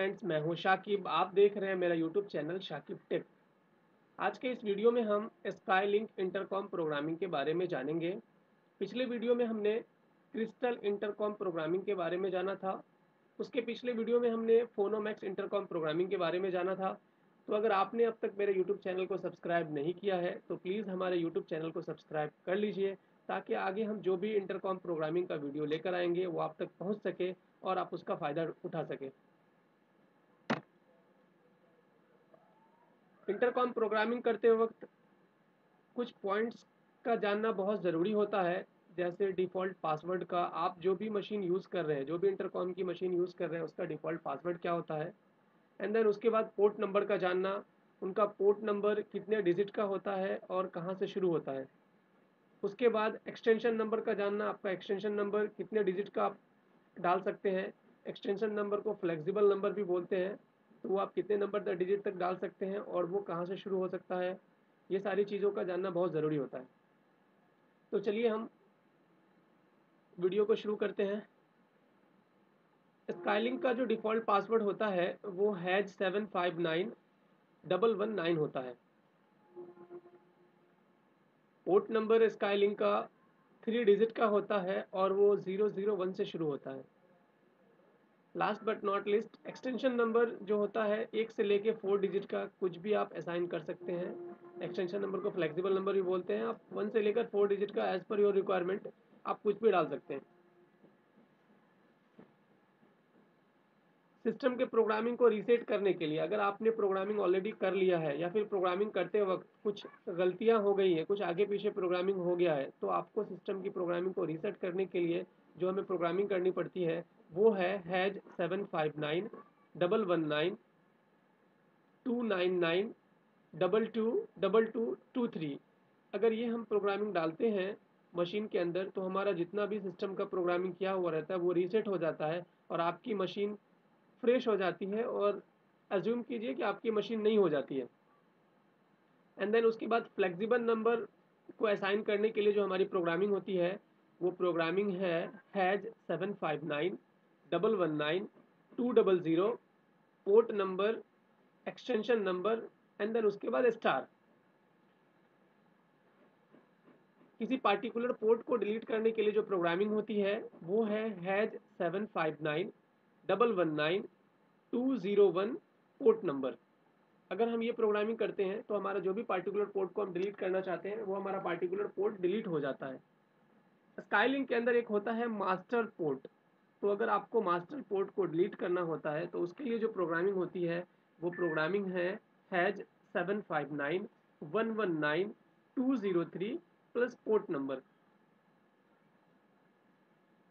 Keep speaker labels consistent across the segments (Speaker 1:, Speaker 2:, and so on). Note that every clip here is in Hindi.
Speaker 1: फ्रेंड्स, मैं हूं शाकिब। आप देख रहे हैं मेरा यूट्यूब चैनल शाकिब टेक। आज के इस वीडियो में हम स्काईलिंक इंटरकॉम प्रोग्रामिंग के बारे में जानेंगे। पिछले वीडियो में हमने क्रिस्टल इंटरकॉम प्रोग्रामिंग के बारे में जाना था। उसके पिछले वीडियो में हमने फोनोमैक्स इंटरकॉम प्रोग्रामिंग के बारे में जाना था। तो अगर आपने अब तक मेरे यूट्यूब चैनल को सब्सक्राइब नहीं किया है तो प्लीज़ हमारे यूट्यूब चैनल को सब्सक्राइब कर लीजिए, ताकि आगे हम जो भी इंटरकॉम प्रोग्रामिंग का वीडियो लेकर आएंगे वो आप तक पहुंच सके और आप उसका फ़ायदा उठा सकें। इंटरकॉम प्रोग्रामिंग करते वक्त कुछ पॉइंट्स का जानना बहुत ज़रूरी होता है, जैसे डिफ़ॉल्ट पासवर्ड का। आप जो भी मशीन यूज़ कर रहे हैं, जो भी इंटरकॉम की मशीन यूज़ कर रहे हैं, उसका डिफ़ॉल्ट पासवर्ड क्या होता है। एंड देन उसके बाद पोर्ट नंबर का जानना, उनका पोर्ट नंबर कितने डिजिट का होता है और कहाँ से शुरू होता है। उसके बाद एक्सटेंशन नंबर का जानना, आपका एक्सटेंशन नंबर कितने डिजिट का आप डाल सकते हैं। एक्सटेंशन नंबर को फ्लेक्सिबल नंबर भी बोलते हैं, तो वो आप कितने नंबर तक डिजिट तक डाल सकते हैं और वो कहाँ से शुरू हो सकता है। ये सारी चीज़ों का जानना बहुत ज़रूरी होता है। तो चलिए हम वीडियो को शुरू करते हैं। स्काईलिंक का जो डिफ़ॉल्ट पासवर्ड होता है वो #7591119 होता है। पोर्ट नंबर स्काईलिंक का 3 डिजिट का होता है और वो 001 से शुरू होता है। Last but not list, extension number जो होता है 1 से लेके 4 डिजिट का कुछ भी आप असाइन कर सकते हैं। एक्सटेंशन नंबर को फ्लेक्सिबल नंबर भी बोलते हैं। आप 1 से लेकर 4 डिजिट का एज पर योर रिक्वायरमेंट आप कुछ भी डाल सकते हैं। सिस्टम के प्रोग्रामिंग को रीसेट करने के लिए, अगर आपने प्रोग्रामिंग ऑलरेडी कर लिया है या फिर प्रोग्रामिंग करते वक्त कुछ गलतियां हो गई हैं, कुछ आगे पीछे प्रोग्रामिंग हो गया है, तो आपको सिस्टम की प्रोग्रामिंग को रीसेट करने के लिए जो हमें प्रोग्रामिंग करनी पड़ती है वो है #759119299222223। अगर ये हम प्रोग्रामिंग डालते हैं मशीन के अंदर, तो हमारा जितना भी सिस्टम का प्रोग्रामिंग किया हुआ रहता है वो रीसेट हो जाता है और आपकी मशीन फ्रेश हो जाती है, और अज्यूम कीजिए कि आपकी मशीन नहीं हो जाती है। एंड देन उसके बाद फ्लेक्सिबल नंबर को असाइन करने के लिए जो हमारी प्रोग्रामिंग होती है वो प्रोग्रामिंग है #759119200, port number, extension number, and then उसके बाद स्टार। किसी पार्टिकुलर पोर्ट को डिलीट करने के लिए जो प्रोग्रामिंग होती है वो है #759119201, पोर्ट नंबर। अगर हम ये प्रोग्रामिंग करते हैं तो हमारा जो भी पार्टिकुलर पोर्ट को हम डिलीट करना चाहते हैं वो हमारा पार्टिकुलर पोर्ट डिलीट हो जाता है। स्काईलिंक के अंदर एक होता है मास्टर पोर्ट। तो अगर आपको मास्टर पोर्ट को डिलीट करना होता है तो उसके लिए जो प्रोग्रामिंग होती है वो प्रोग्रामिंग है #759119203 plus port number.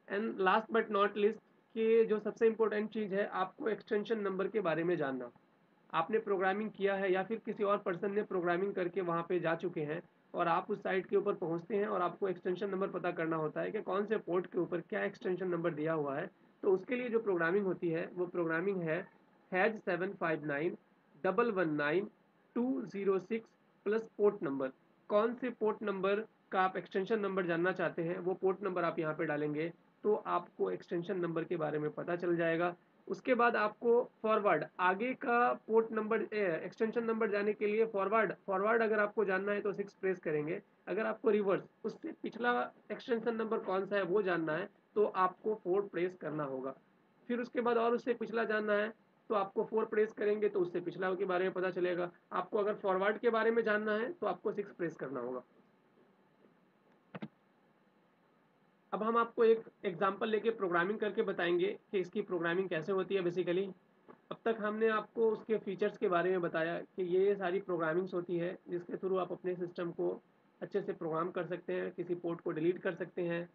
Speaker 1: And last but not list, कि जो सबसे इम्पोर्टेंट चीज़ है, आपको एक्सटेंशन नंबर के बारे में जानना। आपने प्रोग्रामिंग किया है या फिर किसी और पर्सन ने प्रोग्रामिंग करके वहाँ पे जा चुके हैं और आप उस साइट के ऊपर पहुँचते हैं और आपको एक्सटेंशन नंबर पता करना होता है कि कौन से पोर्ट के ऊपर क्या एक्सटेंशन नंबर दिया हुआ है। तो उसके लिए जो प्रोग्रामिंग होती है वो प्रोग्रामिंग है #759119206 प्लस पोर्ट नंबर। कौन से पोर्ट नंबर का आप एक्सटेंशन नंबर जानना चाहते हैं वो पोर्ट नंबर आप यहाँ पे डालेंगे तो आपको एक्सटेंशन नंबर के बारे में पता चल जाएगा। उसके बाद आपको फॉरवर्ड, आगे का पोर्ट नंबर एक्सटेंशन नंबर जाने के लिए फॉरवर्ड फॉरवर्ड अगर आपको जानना है तो 6 प्रेस करेंगे। अगर आपको रिवर्स, उससे पिछला एक्सटेंशन नंबर कौन सा है वो जानना है तो आपको 4 प्रेस करना होगा। फिर उसके बाद और उससे पिछला जानना है तो आपको 4 प्रेस करेंगे तो उससे पिछला के बारे में पता चलेगा। आपको अगर फॉरवर्ड के बारे में जानना है तो आपको 6 प्रेस करना होगा। अब हम आपको एक एग्जांपल लेके प्रोग्रामिंग करके बताएंगे कि इसकी प्रोग्रामिंग कैसे होती है बेसिकली। अब तक हमने आपको उसके फीचर्स के बारे में बताया कि ये सारी प्रोग्रामिंग्स होती है जिसके थ्रू आप अपने सिस्टम को अच्छे से प्रोग्राम कर सकते हैं, किसी पोर्ट को डिलीट कर सकते हैं,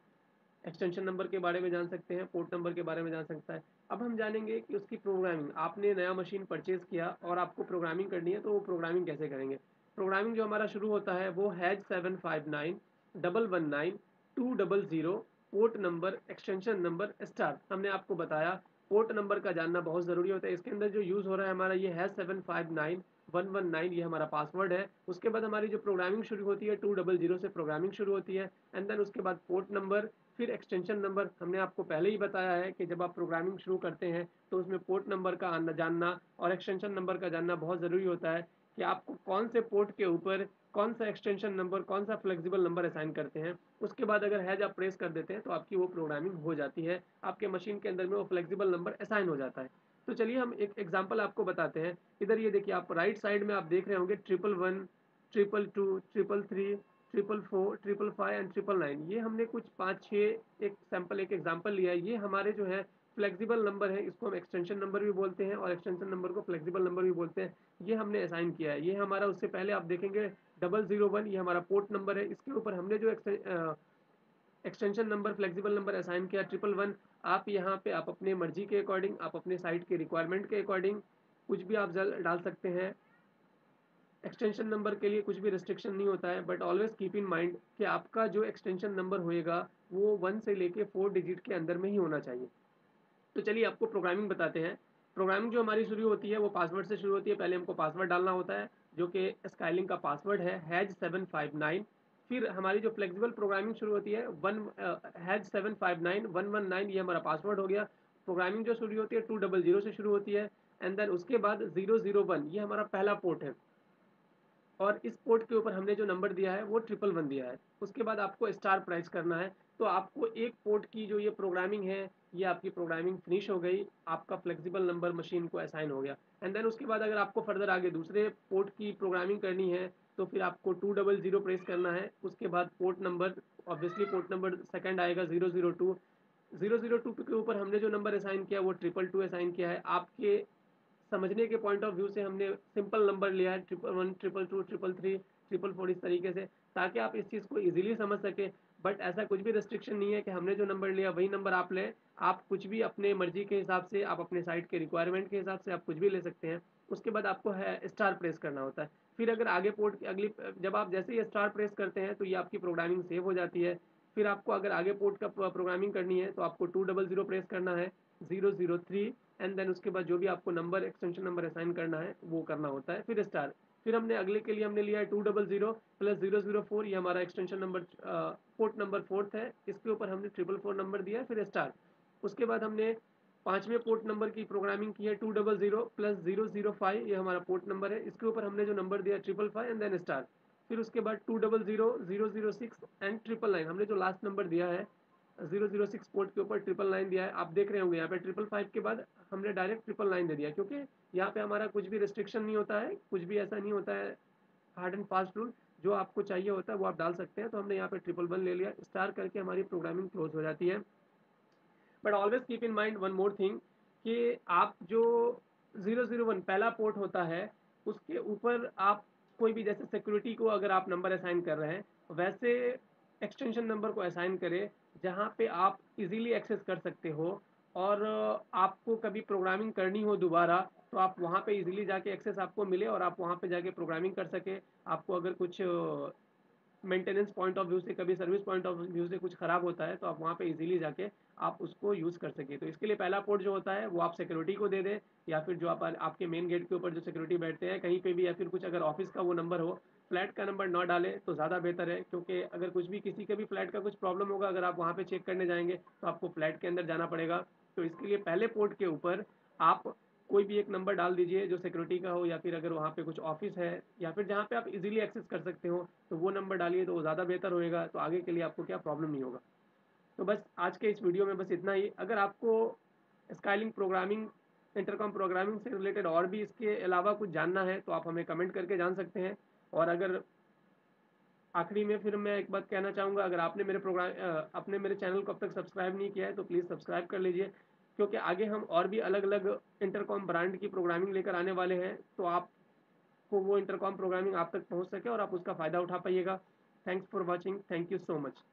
Speaker 1: एक्सटेंशन नंबर के बारे में जान सकते हैं, पोर्ट नंबर के बारे में जान सकता है। अब हम जानेंगे कि उसकी प्रोग्रामिंग, आपने नया मशीन परचेज़ किया और आपको प्रोग्रामिंग करनी है तो वो प्रोग्रामिंग कैसे करेंगे। प्रोग्रामिंग जो हमारा शुरू होता है वो #759119200, port number, extension number, star. हमने आपको बताया पोर्ट नंबर का जानना बहुत ज़रूरी होता है। इसके अंदर जो यूज़ हो रहा है हमारा ये है 759119, ये हमारा पासवर्ड है। उसके बाद हमारी जो प्रोग्रामिंग शुरू होती है 200 से प्रोग्रामिंग शुरू होती है, एंड देन उसके बाद पोर्ट नंबर, फिर एक्सटेंशन नंबर। हमने आपको पहले ही बताया है कि जब आप प्रोग्रामिंग शुरू करते हैं तो उसमें पोर्ट नंबर का जानना और एक्सटेंशन नंबर का जानना बहुत ज़रूरी होता है कि आपको कौन से पोर्ट के ऊपर कौन सा एक्सटेंशन नंबर, कौन सा फ्लेक्सिबल नंबर असाइन करते हैं। उसके बाद अगर हैज आप प्रेस कर देते हैं तो आपकी वो प्रोग्रामिंग हो जाती है, आपके मशीन के अंदर में वो फ्लेक्सिबल नंबर असाइन हो जाता है। तो चलिए हम एक एग्जांपल आपको बताते हैं। इधर ये देखिए, आप राइट साइड में आप देख रहे होंगे 111, 222, 333, 444, 555 एंड 999। ये हमने कुछ 5-6 एक सैंपल, एक एग्जांपल लिया है। ये हमारे जो है फ्लेक्सिबल नंबर है, इसको हम एक्सटेंशन नंबर भी बोलते हैं और एक्सटेंशन नंबर को फ्लेक्सिबल नंबर भी बोलते हैं। ये हमने असाइन किया है। ये हमारा, उससे पहले आप देखेंगे 001, ये हमारा पोर्ट नंबर है। इसके ऊपर हमने जो extension number, flexible number assign किया 111। आप यहाँ पे आप अपने मर्जी के अकॉर्डिंग, आप अपने साइट के रिक्वायरमेंट के अकॉर्डिंग कुछ भी आप डाल सकते हैं। एक्सटेंशन नंबर के लिए कुछ भी रिस्ट्रिक्शन नहीं होता है, but always keep in mind कि आपका जो एक्सटेंशन नंबर होएगा वो 1 से लेके 4 डिजिट के अंदर में ही होना चाहिए। तो चलिए आपको प्रोग्रामिंग बताते हैं। प्रोग्रामिंग जो हमारी शुरू होती है वो पासवर्ड से शुरू होती है। पहले हमको पासवर्ड डालना होता है जो कि स्काईलिंक का पासवर्ड है, हैज759। फिर हमारी जो फ्लेक्सिबल प्रोग्रामिंग शुरू होती है हैज759 119, ये हमारा पासवर्ड हो गया। प्रोग्रामिंग जो शुरू होती है 200 से शुरू होती है, एंड देन उसके बाद 001, ये हमारा पहला पोर्ट है और इस पोर्ट के ऊपर हमने जो नंबर दिया है वो 111 दिया है। उसके बाद आपको स्टार प्राइस करना है। तो आपको एक पोर्ट की जो ये प्रोग्रामिंग है, ये आपकी प्रोग्रामिंग फिनिश हो गई, आपका फ्लेक्सिबल नंबर मशीन को असाइन हो गया। एंड देन उसके बाद अगर आपको फर्दर आगे दूसरे पोर्ट की प्रोग्रामिंग करनी है तो फिर आपको 200 प्रेस करना है। उसके बाद port number, obviously port number second आएगा 002। 002 के ऊपर हमने जो नंबर असाइन किया वो 222 असाइन किया है। आपके समझने के पॉइंट ऑफ व्यू से हमने सिंपल नंबर लिया है, 111, 222, 333, 444, इस तरीके से, ताकि आप इस चीज़ को इजीली समझ सके। बट ऐसा कुछ भी रिस्ट्रिक्शन नहीं है कि हमने जो नंबर लिया वही नंबर आप लें। आप कुछ भी अपने मर्जी के हिसाब से, आप अपने साइट के रिक्वायरमेंट के हिसाब से आप कुछ भी ले सकते हैं। उसके बाद आपको है स्टार प्रेस करना होता है। फिर अगर आगे पोर्ट अगली, जब आप जैसे ही स्टार प्रेस करते हैं तो ये आपकी प्रोग्रामिंग सेव हो जाती है। फिर आपको अगर आगे पोर्ट का प्रोग्रामिंग करनी है तो आपको 200 प्रेस करना है, 003, एंड देन उसके बाद जो भी आपको नंबर, एक्सटेंशन नंबर असाइन करना है वो करना होता है, फिर स्टार। फिर हमने अगले के लिए हमने लिया है 200 प्लस 004, ये हमारा extension number, port number fourth है। इसके ऊपर हमने 444 नंबर दिया है, फिर स्टार। उसके बाद हमने पांचवें पोर्ट नंबर की प्रोग्रामिंग की है 200 प्लस 005, ये हमारा पोर्ट नंबर है। इसके ऊपर हमने जो नंबर दिया 555 एंड देन स्टार। फिर उसके बाद 200, 006 एंड 999, हमने जो लास्ट नंबर दिया है 006 पोर्ट के ऊपर 999 दिया है। आप देख रहे होंगे यहाँ पे 555 के बाद हमने डायरेक्ट 999 दे दिया, क्योंकि यहाँ पे हमारा कुछ भी रिस्ट्रिक्शन नहीं होता है, कुछ भी ऐसा नहीं होता है हार्ड एंड फास्ट रूल। जो आपको चाहिए होता है वो आप डाल सकते हैं। तो हमने यहाँ पे 111 ले लिया, स्टार करके हमारी प्रोग्रामिंग क्लोज हो जाती है। But always keep in mind one more thing कि आप जो 001 पहला पोर्ट होता है उसके ऊपर आप कोई भी, जैसे सिक्योरिटी को अगर आप नंबर असाइन कर रहे हैं, वैसे एक्सटेंशन नंबर को असाइन करें जहाँ पे आप इजीली एक्सेस कर सकते हो। और आपको कभी प्रोग्रामिंग करनी हो दोबारा तो आप वहाँ पे इजीली जाके एक्सेस आपको मिले और आप वहाँ पे जाके प्रोग्रामिंग कर सके। आपको अगर कुछ मेंटेनेंस पॉइंट ऑफ व्यू से, कभी सर्विस पॉइंट ऑफ व्यू से कुछ खराब होता है तो आप वहाँ पे इजीली जाके आप उसको यूज़ कर सके। तो इसके लिए पहला पोर्ट जो होता है वो आप सिक्योरिटी को दे दें, या फिर जो आप आपके मेन गेट के ऊपर जो सिक्योरिटी बैठते हैं कहीं पे भी, या फिर कुछ अगर ऑफिस का वो नंबर हो, फ्लैट का नंबर ना डालें तो ज़्यादा बेहतर है। क्योंकि अगर कुछ भी, किसी का भी फ्लैट का कुछ प्रॉब्लम होगा, अगर आप वहाँ पे चेक करने जाएंगे तो आपको फ्लैट के अंदर जाना पड़ेगा। तो इसके लिए पहले पोर्ट के ऊपर आप कोई भी एक नंबर डाल दीजिए जो सिक्योरिटी का हो, या फिर अगर वहाँ पे कुछ ऑफिस है या फिर जहाँ पे आप इजीली एक्सेस कर सकते हो तो वो नंबर डालिए, तो वो ज़्यादा बेहतर होएगा। तो आगे के लिए आपको क्या प्रॉब्लम नहीं होगा। तो बस आज के इस वीडियो में बस इतना ही। अगर आपको स्काईलिंक प्रोग्रामिंग, इंटरकॉम प्रोग्रामिंग से रिलेटेड और भी इसके अलावा कुछ जानना है तो आप हमें कमेंट करके जान सकते हैं। और अगर आखिरी में फिर मैं एक बात कहना चाहूँगा, अगर आपने आपने मेरे चैनल को अब तक सब्सक्राइब नहीं किया है तो प्लीज़ सब्सक्राइब कर लीजिए, क्योंकि आगे हम और भी अलग अलग इंटरकॉम ब्रांड की प्रोग्रामिंग लेकर आने वाले हैं, तो आपको वो इंटरकॉम प्रोग्रामिंग आप तक पहुँच सके और आप उसका फ़ायदा उठा पाइएगा। Thanks for watching, thank you so much.